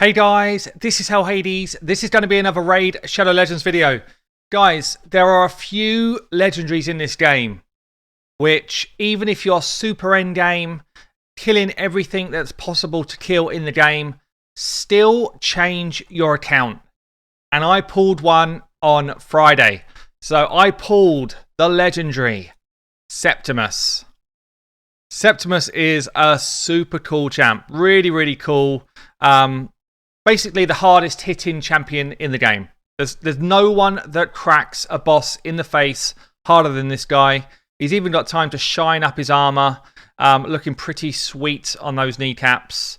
Hey guys, this is Hell Hades. This is going to be another Raid Shadow Legends video. Guys, there are a few legendaries in this game, which even if you're super endgame, killing everything that's possible to kill in the game, still change your account. And I pulled one on Friday. So I pulled the legendary Septimus. Septimus is a super cool champ. Really, really cool. Basically the hardest hitting champion in the game. There's no one that cracks a boss in the face harder than this guy. He's even got time to shine up his armor. Looking pretty sweet on those kneecaps.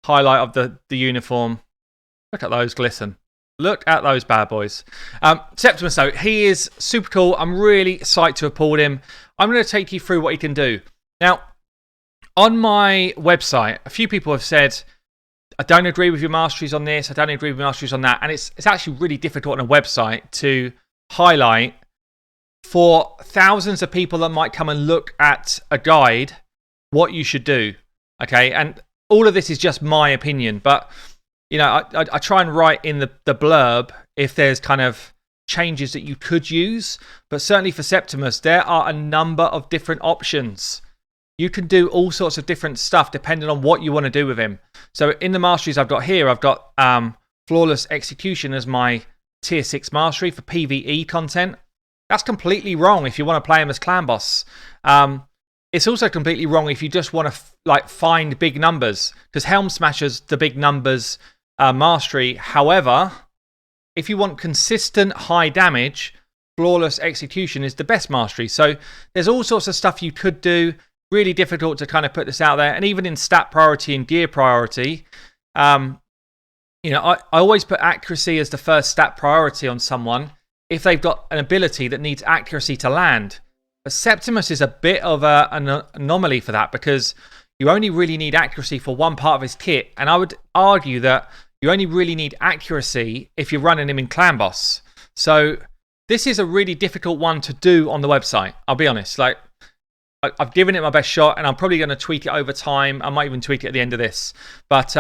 Highlight of the uniform. Look at those glisten. Look at those bad boys. Septimus though, he is super cool. I'm really psyched to have pulled him. I'm going to take you through what he can do. Now, on my website, a few people have said, I don't agree with your masteries on this, I don't agree with your masteries on that. And it's actually really difficult on a website to highlight for thousands of people that might come and look at a guide what you should do. Okay, and all of this is just my opinion, but you know, I try and write in the blurb if there's kind of changes that you could use. But certainly for Septimus, there are a number of different options. You can do all sorts of different stuff depending on what you want to do with him. So in the masteries I've got here, I've got Flawless Execution as my tier 6 mastery for PvE content. That's completely wrong if you want to play him as clan boss. It's also completely wrong if you just want to find big numbers, because Helm Smasher's the big numbers mastery. However, if you want consistent high damage, Flawless Execution is the best mastery. So there's all sorts of stuff you could do. Really difficult to kind of put this out there. And even in stat priority and gear priority, you know, I always put accuracy as the first stat priority on someone if they've got an ability that needs accuracy to land. But Septimus is a bit of an anomaly for that, because you only really need accuracy for one part of his kit. And I would argue that you only really need accuracy if you're running him in clan boss. So this is a really difficult one to do on the website. I'll be honest. Like, I've given it my best shot, and I'm probably going to tweak it over time. I might even tweak it at the end of this. But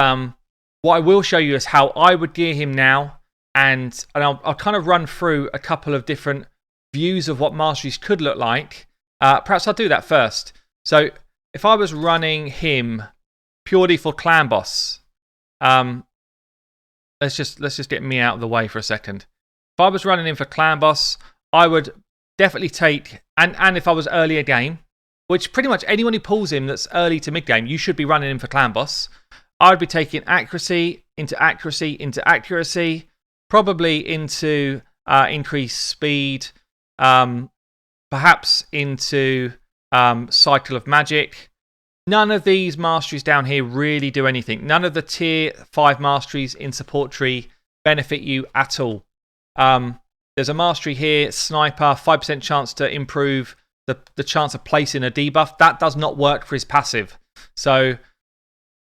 what I will show you is how I would gear him now. And I'll kind of run through a couple of different views of what masteries could look like. Perhaps I'll do that first. So if I was running him purely for clan boss, let's just get me out of the way for a second. If I was running him for clan boss, I would definitely take, and if I was earlier game, which pretty much anyone who pulls him that's early to mid game, you should be running him for clan boss. I would be taking accuracy into accuracy into accuracy, probably into increased speed, perhaps into cycle of magic. None of these masteries down here really do anything. None of the tier 5 masteries in support tree benefit you at all. There's a mastery here, sniper, 5% chance to improve the chance of placing a debuff. That does not work for his passive. So,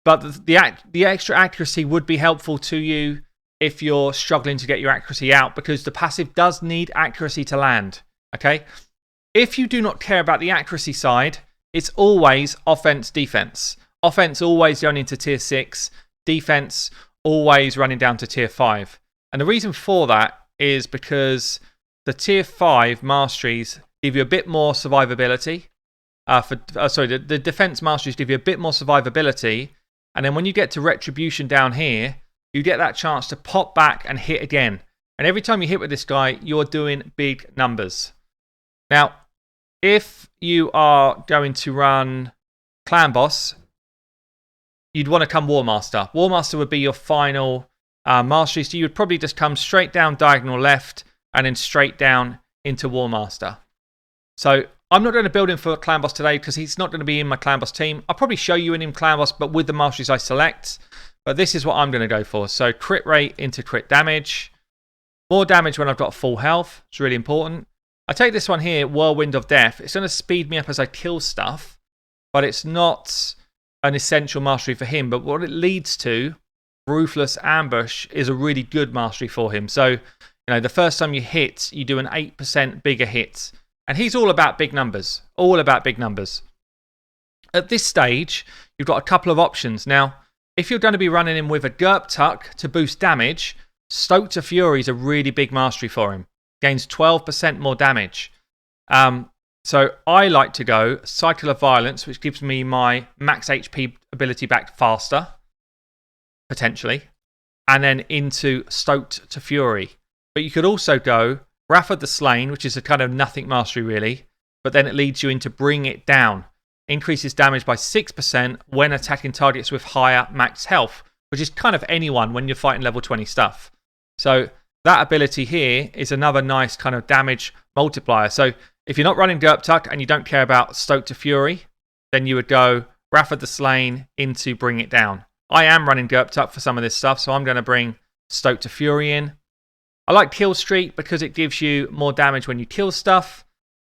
but the extra accuracy would be helpful to you if you're struggling to get your accuracy out, because the passive does need accuracy to land. Okay? If you do not care about the accuracy side, it's always offense, defense. Offense always going into tier 6, defense always running down to tier 5. And the reason for that is because the tier 5 masteries give you a bit more survivability. The defense masteries give you a bit more survivability. And then when you get to retribution down here, you get that chance to pop back and hit again. And every time you hit with this guy, you're doing big numbers. Now, if you are going to run clan boss, you'd want to come War Master. War Master would be your final mastery. So you would probably just come straight down diagonal left and then straight down into War Master. So I'm not going to build him for clan boss today, because he's not going to be in my clan boss team. I'll probably show you in him clan boss, but with the masteries I select. But this is what I'm going to go for. So crit rate into crit damage. More damage when I've got full health. It's really important. I take this one here, Whirlwind of Death. It's going to speed me up as I kill stuff, but it's not an essential mastery for him. But what it leads to, Ruthless Ambush, is a really good mastery for him. So, you know, the first time you hit, you do an 8% bigger hit. And he's all about big numbers. All about big numbers. At this stage, you've got a couple of options. Now, if you're going to be running him with a Gerp Tuck to boost damage, Stoke to Fury is a really big mastery for him. Gains 12% more damage. So I like to go Cycle of Violence, which gives me my max HP ability back faster, potentially, and then into Stoked to Fury. But you could also go Wrath of the Slain, which is a kind of nothing mastery really, but then it leads you into Bring It Down. Increases damage by 6% when attacking targets with higher max health, which is kind of anyone when you're fighting level 20 stuff. So that ability here is another nice kind of damage multiplier. So if you're not running Gerp Tuck and you don't care about Stoke to Fury, then you would go Wrath of the Slain into Bring It Down. I am running Gerp Tuck for some of this stuff, so I'm going to bring Stoke to Fury in. I like Kill Streak because it gives you more damage when you kill stuff.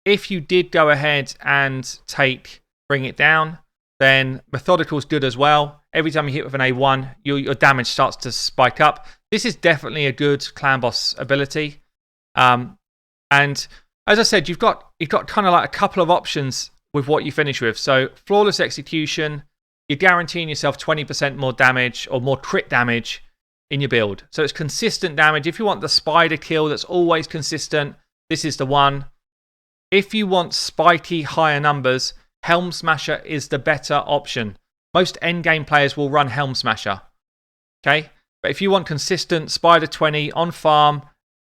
If you did go ahead and take Bring It Down, then Methodical is good as well. Every time you hit with an A1, your damage starts to spike up. This is definitely a good clan boss ability. And as I said, you've got kind of like a couple of options with what you finish with. So Flawless Execution, you're guaranteeing yourself 20% more damage or more crit damage in your build. So it's consistent damage. If you want the spider kill that's always consistent, this is the one. If you want spiky higher numbers, Helm Smasher is the better option. Most endgame players will run Helm Smasher. Okay? But if you want consistent Spider 20 on farm,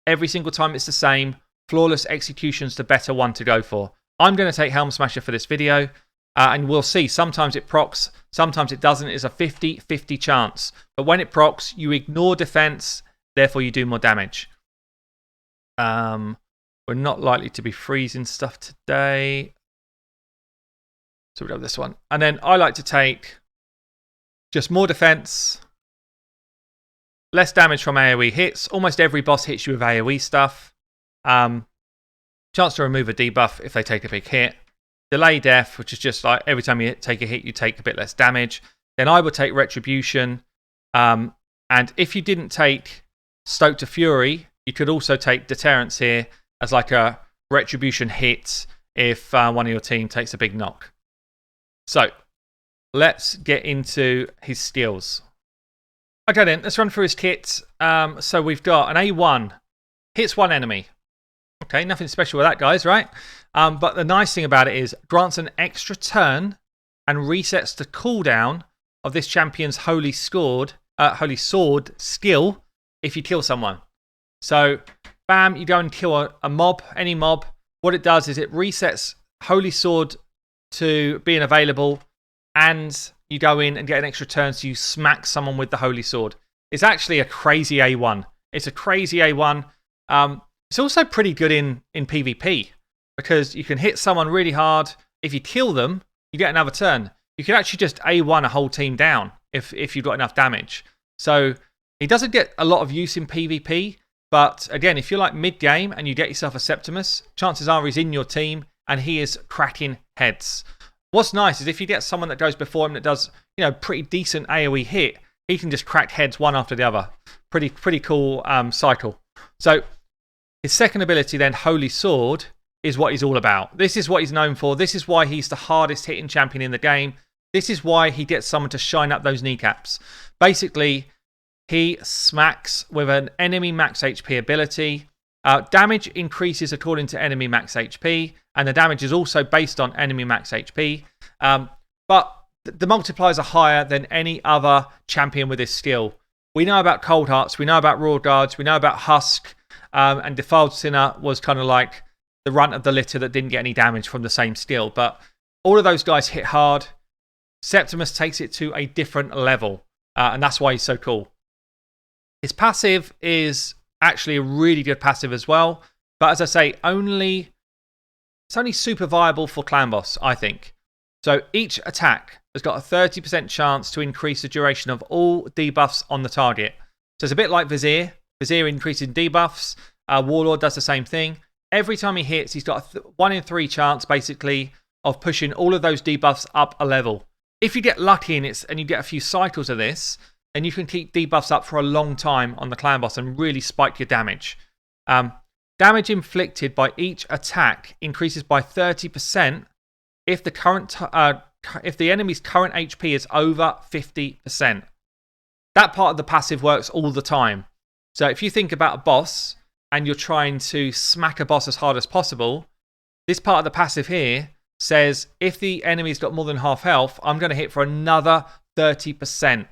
every single time it's the same, Flawless Execution's the better one to go for. I'm going to take Helm Smasher for this video, and we'll see. Sometimes it procs, sometimes it doesn't. It's a 50-50 chance. But when it procs, you ignore defense, therefore you do more damage. We're not likely to be freezing stuff today. So we'll have this one. And then I like to take just more defense, less damage from AoE hits. Almost every boss hits you with AoE stuff. Chance to remove a debuff if they take a big hit. Delay death, which is just like every time you take a hit, you take a bit less damage. Then I would take Retribution. And if you didn't take Stoke to Fury, you could also take Deterrence here as like a Retribution hit if one of your team takes a big knock. So, let's get into his skills. Okay then, let's run through his kit. So we've got an A1, hits one enemy. Okay, nothing special with that, guys, right? But the nice thing about it is, grants an extra turn and resets the cooldown of this champion's Holy Sword skill if you kill someone. So, bam, you go and kill a mob, any mob. What it does is it resets Holy Sword to being available, and you go in and get an extra turn, so you smack someone with the Holy Sword. It's actually a crazy A1. It's a crazy A1. It's also pretty good in PvP, because you can hit someone really hard. If you kill them, you get another turn. You can actually just A1 a whole team down if you've got enough damage. So he doesn't get a lot of use in PvP, but again, if you're like mid-game and you get yourself a Septimus, chances are he's in your team and he is cracking heads. What's nice is if you get someone that goes before him that does, pretty decent AoE hit, he can just crack heads one after the other. Pretty cool cycle. So his second ability then, Holy Sword, is what he's all about. This is what he's known for. This is why he's the hardest hitting champion in the game. This is why he gets someone to shine up those kneecaps. Basically, he smacks with an enemy max HP ability. Damage increases according to enemy max HP, and the damage is also based on enemy max HP. But the multipliers are higher than any other champion with this skill. We know about Cold Hearts, we know about Royal Guards, we know about Husk, and Defiled Sinner was kind of like the runt of the litter that didn't get any damage from the same skill. But all of those guys hit hard. Septimus takes it to a different level, and that's why he's so cool. His passive is actually a really good passive as well. But as I say, it's only super viable for Clan Boss, I think. So each attack has got a 30% chance to increase the duration of all debuffs on the target. So it's a bit like Vizier. Vizier increases debuffs. Warlord does the same thing. Every time he hits, he's got a 1 in 3 chance, basically, of pushing all of those debuffs up a level. If you get lucky and you get a few cycles of this, then you can keep debuffs up for a long time on the Clan Boss and really spike your damage. Damage inflicted by each attack increases by 30% if the enemy's current HP is over 50%. that part of the passive works all the time. So if you think about a boss and you're trying to smack a boss as hard as possible, this part of the passive here says if the enemy's got more than half health, I'm going to hit for another 30%.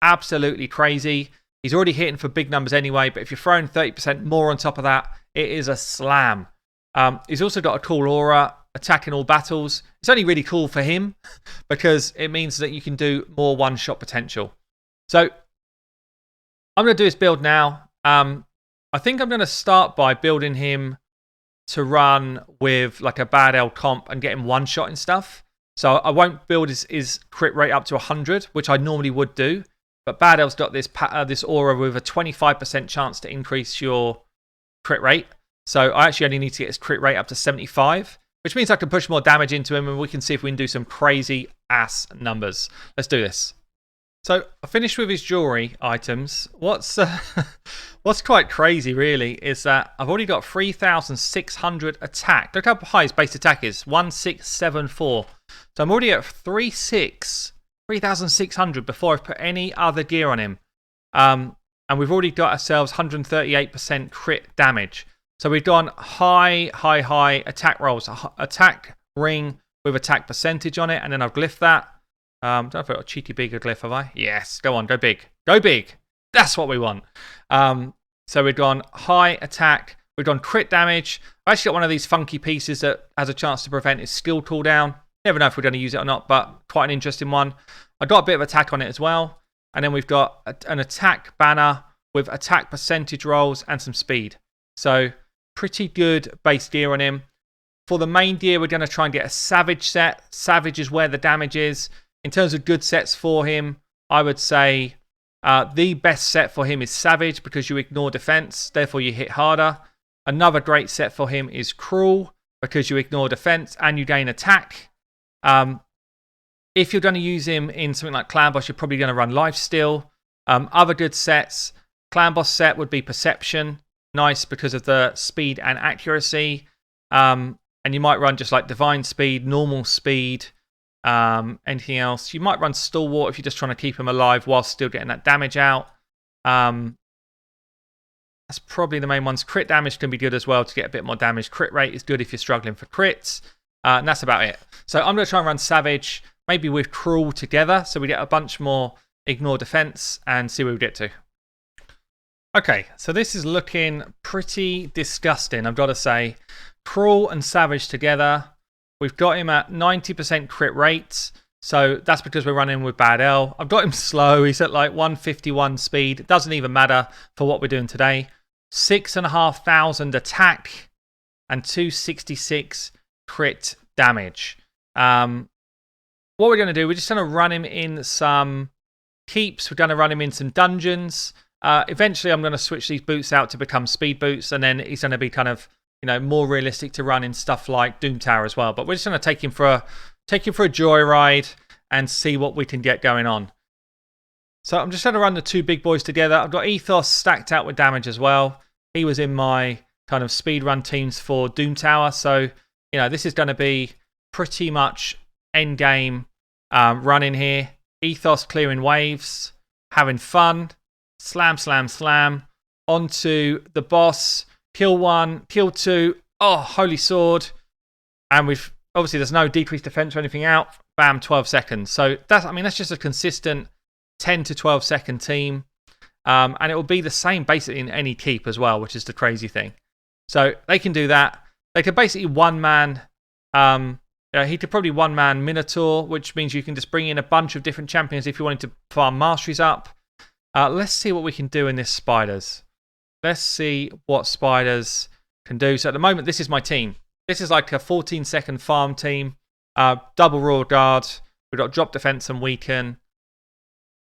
Absolutely crazy. He's already hitting for big numbers anyway, but if you're throwing 30% more on top of that, it is a slam. He's also got a cool aura, attacking all battles. It's only really cool for him because it means that you can do more one-shot potential. So I'm going to do his build now. I think I'm going to start by building him to run with like a bad L comp and get him one-shot and stuff. So I won't build his crit rate up to 100, which I normally would do. But Bad L's got this aura with a 25% chance to increase your crit rate. So I actually only need to get his crit rate up to 75, which means I can push more damage into him and we can see if we can do some crazy ass numbers. Let's do this. So I finished with his jewelry items. What's quite crazy really is that I've already got 3,600 attack. Look how high his base attack is, 1,674. So I'm already at 3,600 before I've put any other gear on him. And we've already got ourselves 138% crit damage. So we've gone high attack rolls, attack ring with attack percentage on it, and then I've glyphed that. Don't know if I've got a cheeky bigger glyph, have I? Yes, go on, go big. Go big. That's what we want. So we've gone high attack, we've gone crit damage. I've actually got one of these funky pieces that has a chance to prevent his skill cooldown. Never know if we're going to use it or not, but quite an interesting one. I got a bit of attack on it as well. And then we've got an attack banner with attack percentage rolls and some speed. So pretty good base gear on him. For the main gear, we're going to try and get a Savage set. Savage is where the damage is. In terms of good sets for him, I would say the best set for him is Savage because you ignore defense, therefore you hit harder. Another great set for him is Cruel because you ignore defense and you gain attack. If you're going to use him in something like Clan Boss, you're probably going to run Lifesteal. Other good sets, Clan Boss set would be Perception. Nice because of the speed and accuracy. And you might run just like Divine Speed, Normal Speed, anything else. You might run Stalwart if you're just trying to keep him alive while still getting that damage out. That's probably the main ones. Crit damage can be good as well to get a bit more damage. Crit rate is good if you're struggling for crits. And that's about it. So I'm going to try and run Savage, maybe with Cruel together, so we get a bunch more ignore defense and see where we get to. Okay, so this is looking pretty disgusting, I've got to say. Cruel and Savage together. We've got him at 90% crit rate, so that's because we're running with Bad L. I've got him slow. He's at like 151 speed. It doesn't even matter for what we're doing today. 6,500 attack and 266 crit damage. What we're going to do, we're just going to run him in some keeps. We're going to run him in some dungeons. Eventually, I'm going to switch these boots out to become speed boots, and then he's going to be kind of, more realistic to run in stuff like Doom Tower as well. But we're just going to take him for a joyride and see what we can get going on. So I'm just going to run the two big boys together. I've got Ethos stacked out with damage as well. He was in my kind of speed run teams for Doom Tower, so this is going to be pretty much end game running here. Ethos clearing waves, having fun. Slam, slam, slam. Onto the boss. Kill one, kill two. Oh, holy sword. And we've obviously there's no decreased defense or anything out. Bam, 12 seconds. So that's just a consistent 10 to 12 second team. And it will be the same basically in any keep as well, which is the crazy thing. So they can do that. They could basically one man. He could probably one man Minotaur, which means you can just bring in a bunch of different champions if you wanted to farm Masteries up. Let's see what we can do in this Spiders. Let's see what Spiders can do. So at the moment, this is my team. This is like a 14-second farm team. Double Royal Guard. We've got drop defense and weaken.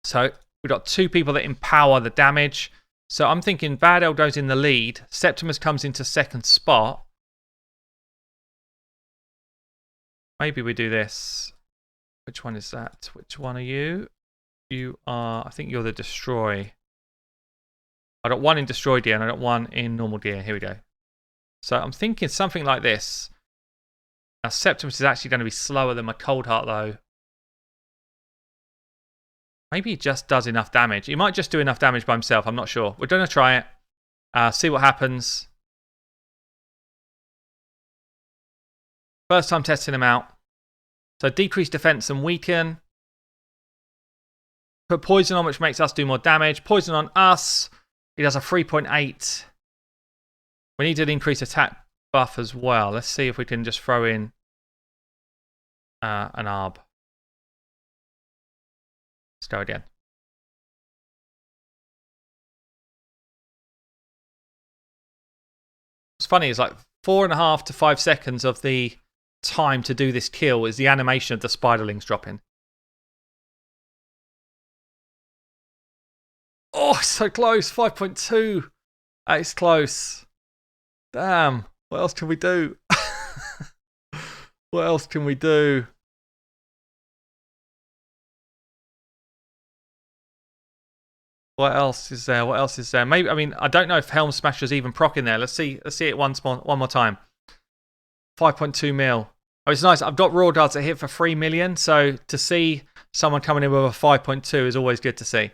So we've got two people that empower the damage. So I'm thinking Bad L goes in the lead. Septimus comes into second spot. Maybe we do this. Which one is that? Which one are you? You are, I think you're the Destroy. I got one in Destroy gear and I got one in normal gear. Here we go. So I'm thinking something like this. Now Septimus is actually going to be slower than my Cold Heart though. Maybe he just does enough damage. He might just do enough damage by himself. I'm not sure. We're going to try it. See what happens. First time testing him out. So decrease defense and weaken. Put poison on, which makes us do more damage. Poison on us. He does a 3.8. We need an increased attack buff as well. Let's see if we can just throw in an ARB. Let's go again. What's funny is like 4.5 to 5 seconds of the time to do this kill is the animation of the spiderlings dropping. Oh, so close. 5.2. That is close. Damn. What else can we do? What else can we do? What else is there? What else is there? Maybe, I mean, I don't know if Helm Smasher's even proc in there. Let's see it one more time. 5.2 mil. Oh, it's nice. I've got raw darts that hit for 3 million. So to see someone coming in with a 5.2 is always good to see.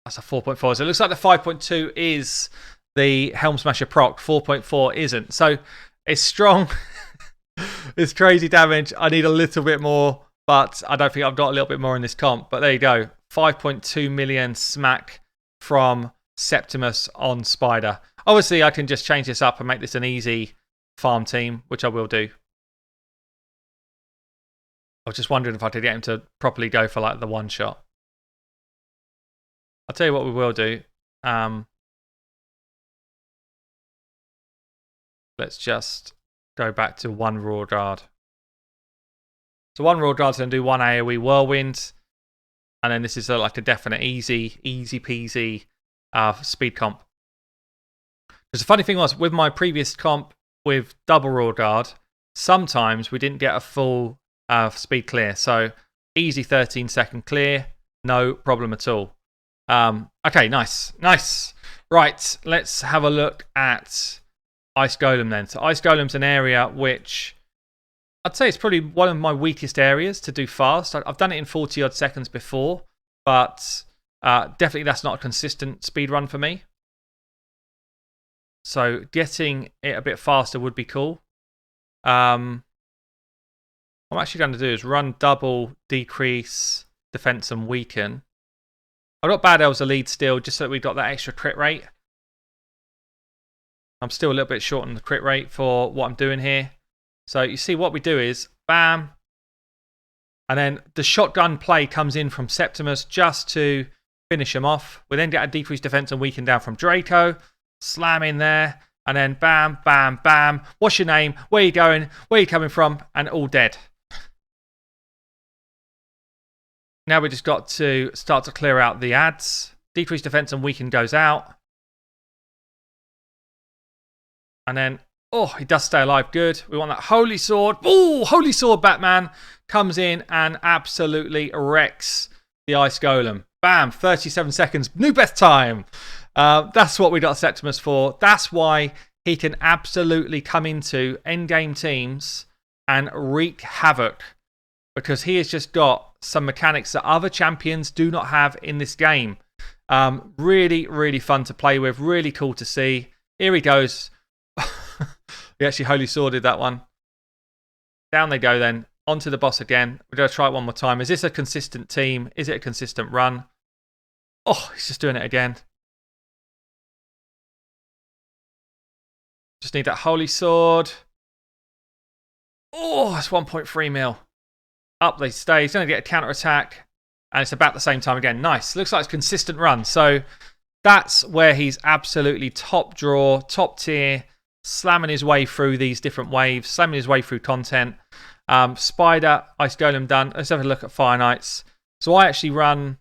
That's a 4.4. So it looks like the 5.2 is the Helm Smasher proc. 4.4 isn't. So it's strong. It's crazy damage. I need a little bit more, but I don't think I've got a little bit more in this comp. But there you go. 5.2 million smack from Septimus on Spider. Obviously, I can just change this up and make this an easy farm team, which I will do. I was just wondering if I could get him to properly go for like the one shot. I'll tell you what we will do. Let's just go back to one raw guard. So one raw guard's going to do one AoE whirlwind. And then this is like a definite easy peasy speed comp. Because the funny thing was, with my previous comp with double raw guard, sometimes we didn't get a full speed clear. So easy 13-second clear, no problem at all. Okay, nice. Right, let's have a look at Ice Golem then. So Ice Golem's an area which I'd say it's probably one of my weakest areas to do fast. I've done it in 40 odd seconds before, but definitely that's not a consistent speed run for me. So getting it a bit faster would be cool. What I'm actually going to do is run double, decrease, defense and weaken. I've got Bad Elves a lead still, just so that we've got that extra crit rate. I'm still a little bit short on the crit rate for what I'm doing here. So you see what we do is, bam. And then the shotgun play comes in from Septimus just to finish him off. We then get a decreased defense and weaken down from Draco. Slam in there. And then bam, bam, bam. What's your name? Where are you going? Where are you coming from? And all dead. Now we just got to start to clear out the ads. Decreased defense and weaken goes out. And then, oh, he does stay alive. Good. We want that Holy Sword. Oh, Holy Sword Batman comes in and absolutely wrecks the Ice Golem. Bam, 37 seconds. New best time. That's what we got Septimus for. That's why he can absolutely come into endgame teams and wreak havoc. Because he has just got some mechanics that other champions do not have in this game. Really, really fun to play with. Really cool to see. Here he goes. We actually Holy Sworded that one. Down they go then. Onto the boss again. We're going to try it one more time. Is this a consistent team? Is it a consistent run? Oh, he's just doing it again. Just need that Holy Sword. Oh, that's 1.3 mil. Up they stay. He's going to get a counter attack. And it's about the same time again. Nice. Looks like it's a consistent run. So that's where he's absolutely top draw, top tier, slamming his way through these different waves, slamming his way through content. Spider, Ice Golem done. Let's have a look at Fire Knights. So I actually run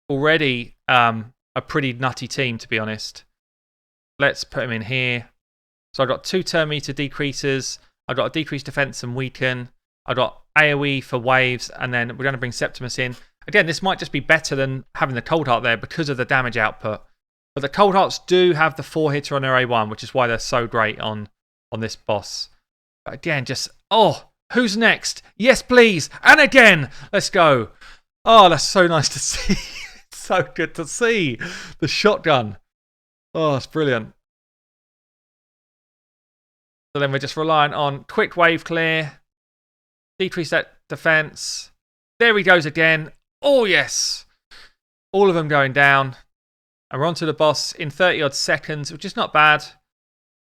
already a pretty nutty team, to be honest. Let's put him in here. So I've got 2 turn meter decreases. I've got a decreased defense and weaken. I've got AoE for waves, and then we're going to bring Septimus in. Again, this might just be better than having the Cold Heart there because of the damage output. But the Cold Hearts do have the 4-hitter on their A1, which is why they're so great on this boss. But again, just, oh, Who's next? Yes, please. And again. Let's go. Oh, that's so nice to see. So good to see. The shotgun. Oh, it's brilliant. So then we're just relying on quick wave clear. Decrease that defense. There he goes again. Oh, yes. All of them going down. And we're on to the boss in 30 odd seconds, which is not bad.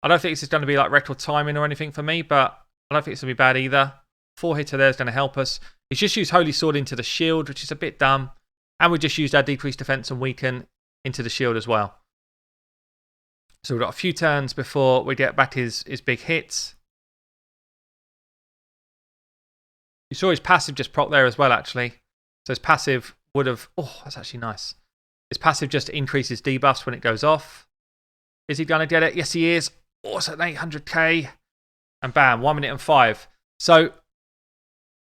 I don't think this is going to be like record timing or anything for me, but I don't think it's going to be bad either. 4-hitter there is going to help us. He's just used Holy Sword into the shield, which is a bit dumb. And we just used our decreased defense and weaken into the shield as well. So we've got a few turns before we get back his big hits. You saw his passive just proc there as well, actually. So his passive would have... Oh, that's actually nice. His passive just increases debuffs when it goes off. Is he going to get it? Yes, he is. Oh, it's at 800k. And bam, 1 minute and 5. So,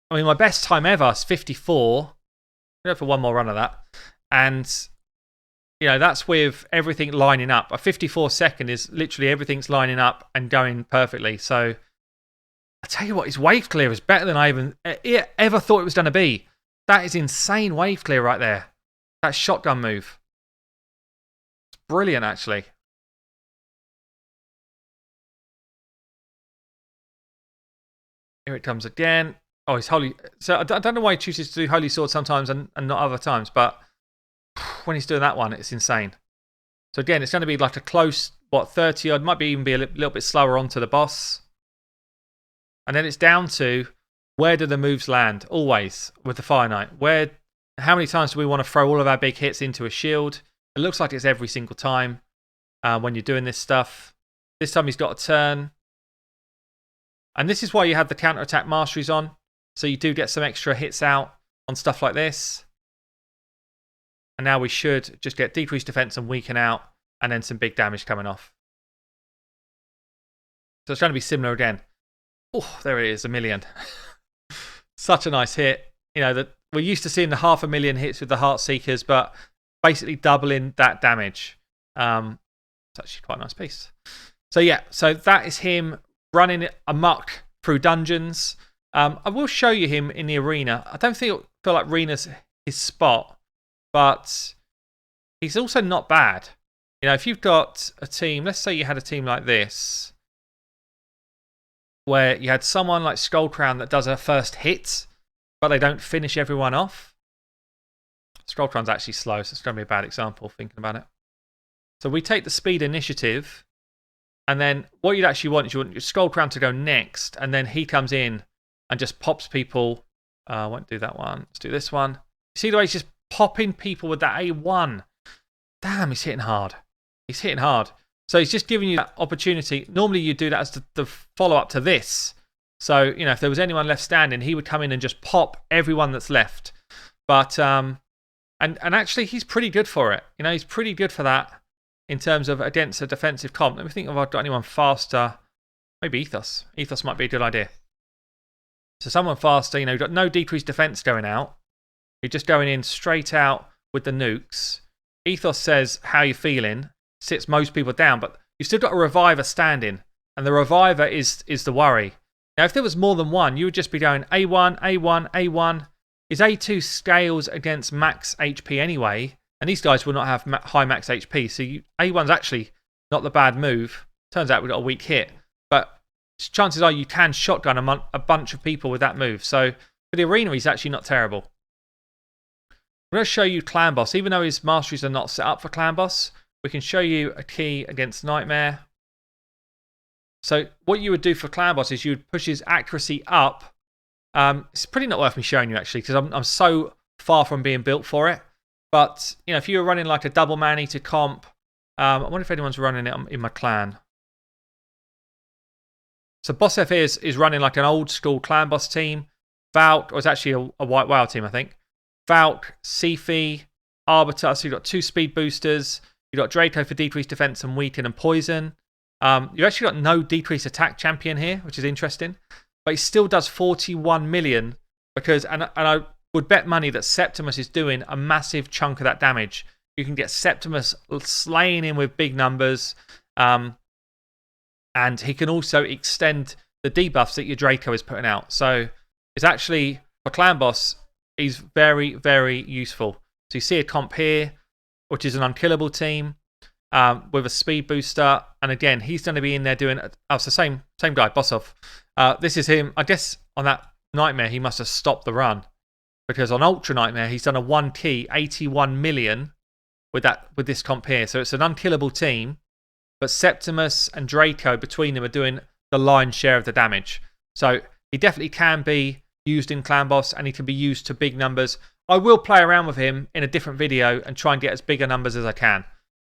I mean, my best time ever is 54. We'll go for one more run of that. And, you know, that's with everything lining up. A 54-second is literally everything's lining up and going perfectly. So, I tell you what, his wave clear is better than I even ever thought it was going to be. That is insane wave clear right there. That shotgun move. It's brilliant, actually. Here it comes again. Oh, he's holy. So I don't know why he chooses to do Holy Sword sometimes and not other times, but when he's doing that one, it's insane. So again, it's going to be like a close, 30 odd, might be even be a little bit slower onto the boss. And then it's down to where do the moves land? Always with the Fire Knight. How many times do we want to throw all of our big hits into a shield? It looks like it's every single time when you're doing this stuff. This time he's got a turn. And this is why you have the counter-attack masteries on. So you do get some extra hits out on stuff like this. And now we should just get decreased defense and weaken out. And then some big damage coming off. So it's going to be similar again. Oh, there it is, 1 million. Such a nice hit. You know, that we're used to seeing the 500,000 hits with the Heart Seekers, but basically doubling that damage. It's actually quite a nice piece. So yeah, so that is him running amok through dungeons. I will show you him in the arena. I don't feel like arena's his spot, but he's also not bad. You know, if you've got a team, let's say you had a team like this, where you had someone like Skullcrown that does a first hit, but they don't finish everyone off. Skullcrown's actually slow, so it's going to be a bad example thinking about it. So we take the speed initiative, and then what you'd actually want is you want your Skullcrown to go next, and then he comes in and just pops people. I won't do that one. Let's do this one. See the way he's just popping people with that A1? Damn, he's hitting hard. He's hitting hard. So he's just giving you that opportunity. Normally you do that as the follow-up to this. So, you know, if there was anyone left standing, he would come in and just pop everyone that's left. But, and actually he's pretty good for it. You know, he's pretty good for that in terms of against a defensive comp. Let me think if I've got anyone faster. Maybe Ethos. Ethos might be a good idea. So someone faster, you know, you've got no decreased defense going out. You're just going in straight out with the nukes. Ethos says, how you feeling? Sits most people down, but you've still got a reviver standing. And the reviver is the worry. Now, if there was more than one, you would just be going A1, A1, A1. His A2 scales against max HP anyway. And these guys will not have high max HP. So A1's actually not the bad move. Turns out we've got a weak hit. But chances are you can shotgun a bunch of people with that move. So for the arena, he's actually not terrible. I'm going to show you Clan Boss. Even though his masteries are not set up for Clan Boss, we can show you a key against Nightmare. So what you would do for Clan Boss is you would push his accuracy up. It's pretty not worth me showing you, actually, because I'm so far from being built for it. But, you know, if you were running like a double man-eater comp, I wonder if anyone's running it in my clan. So Boss F is running like an old school Clan Boss team. Valk, or it's actually a White Whale team, I think. Valk, Sifi, Arbiter. So you've got 2 speed boosters. You've got Draco for decreased defense and weaken and poison. You've actually got no decreased attack champion here, which is interesting. But he still does 41 million because, and I would bet money that Septimus is doing a massive chunk of that damage. You can get Septimus slaying him with big numbers. And he can also extend the debuffs that your Draco is putting out. So it's actually, for Clan Boss, he's very, very useful. So you see a comp here, which is an unkillable team with a speed booster. And again, he's going to be in there doing, oh, it's the same guy, Boss Off. This is him. I guess on that Nightmare, he must have stopped the run. Because on Ultra Nightmare, he's done a 1 key, 81 million with this comp here. So it's an unkillable team. But Septimus and Draco, between them, are doing the lion's share of the damage. So he definitely can be used in Clan Boss, and he can be used to big numbers. I will play around with him in a different video and try and get as bigger numbers as I can.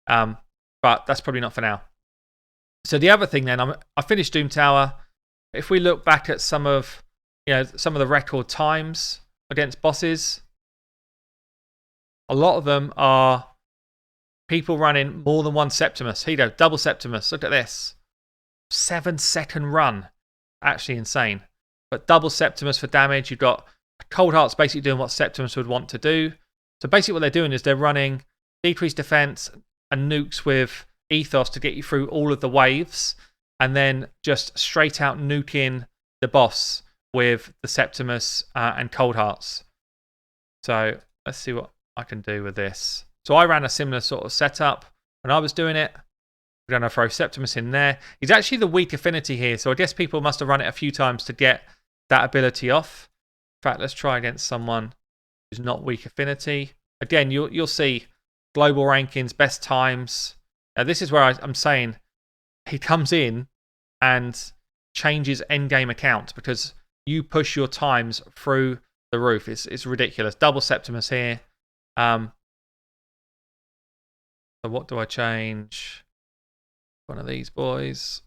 But that's probably not for now. So the other thing then, I finished Doom Tower. If we look back at some of the record times against bosses, a lot of them are people running more than one Septimus. Here you go, double Septimus. Look at this. 7-second run. Actually insane. But double Septimus for damage. You've got Cold Heart's basically doing what Septimus would want to do. So basically what they're doing is they're running decreased defense and nukes with Ethos to get you through all of the waves, and then just straight out nuking the boss with the Septimus and Cold Hearts. So let's see what I can do with this. So I ran a similar sort of setup when I was doing it. We're going to throw Septimus in there. He's actually the weak affinity here, so I guess people must have run it a few times to get that ability off. In fact, let's try against someone who's not weak affinity. Again, you'll see global rankings, best times. Now, this is where I'm saying he comes in and changes endgame account because you push your times through the roof. It's ridiculous. Double Septimus here. So what do I change? One of these boys.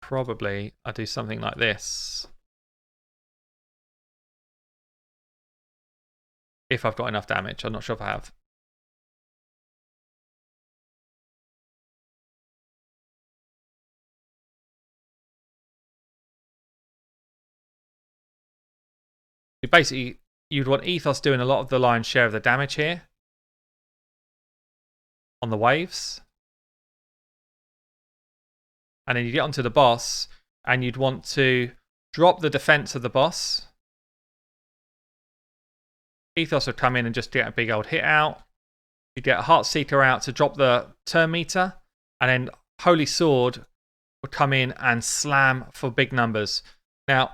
Probably I do something like this. If I've got enough damage. I'm not sure if I have. Basically, you'd want Ethos doing a lot of the lion's share of the damage here on the waves. And then you get onto the boss, and you'd want to drop the defense of the boss. Ethos would come in and just get a big old hit out. You get a Heartseeker out to drop the turn meter, and then Holy Sword would come in and slam for big numbers. Now,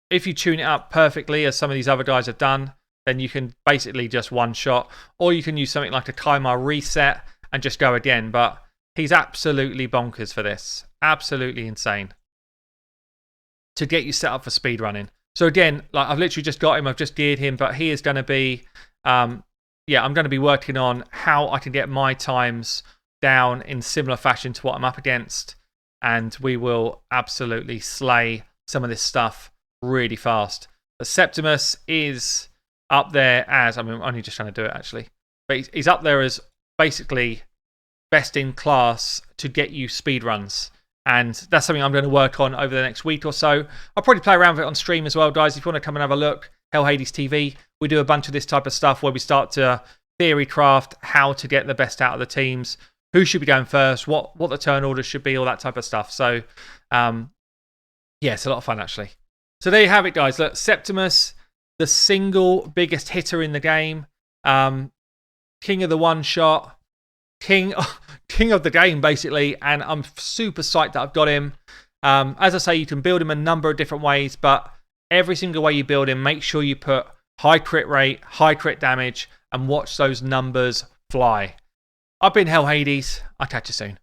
if you tune it up perfectly, as some of these other guys have done, then you can basically just one shot, or you can use something like a Kaimar reset and just go again. But he's absolutely bonkers for this. Absolutely insane. To get you set up for speedrunning. So again, like I've literally just got him, I've just geared him, but he is going to be, I'm going to be working on how I can get my times down in similar fashion to what I'm up against. And we will absolutely slay some of this stuff really fast. But Septimus is up there as, I'm only just trying to do it actually, but he's up there as basically best in class to get you speed runs. And that's something I'm going to work on over the next week or so. I'll probably play around with it on stream as well, guys. If you want to come and have a look, Hell Hades TV, we do a bunch of this type of stuff where we start to theory craft how to get the best out of the teams, who should be going first, what the turn orders should be, all that type of stuff. So, yeah, it's a lot of fun actually. So there you have it, guys. Look, Septimus, the single biggest hitter in the game, king of the one shot, king of the game basically, and I'm super psyched that I've got him. As I say, you can build him a number of different ways, but every single way you build him, make sure you put high crit rate, high crit damage, and watch those numbers fly. I've been Hell Hades. I'll catch you soon.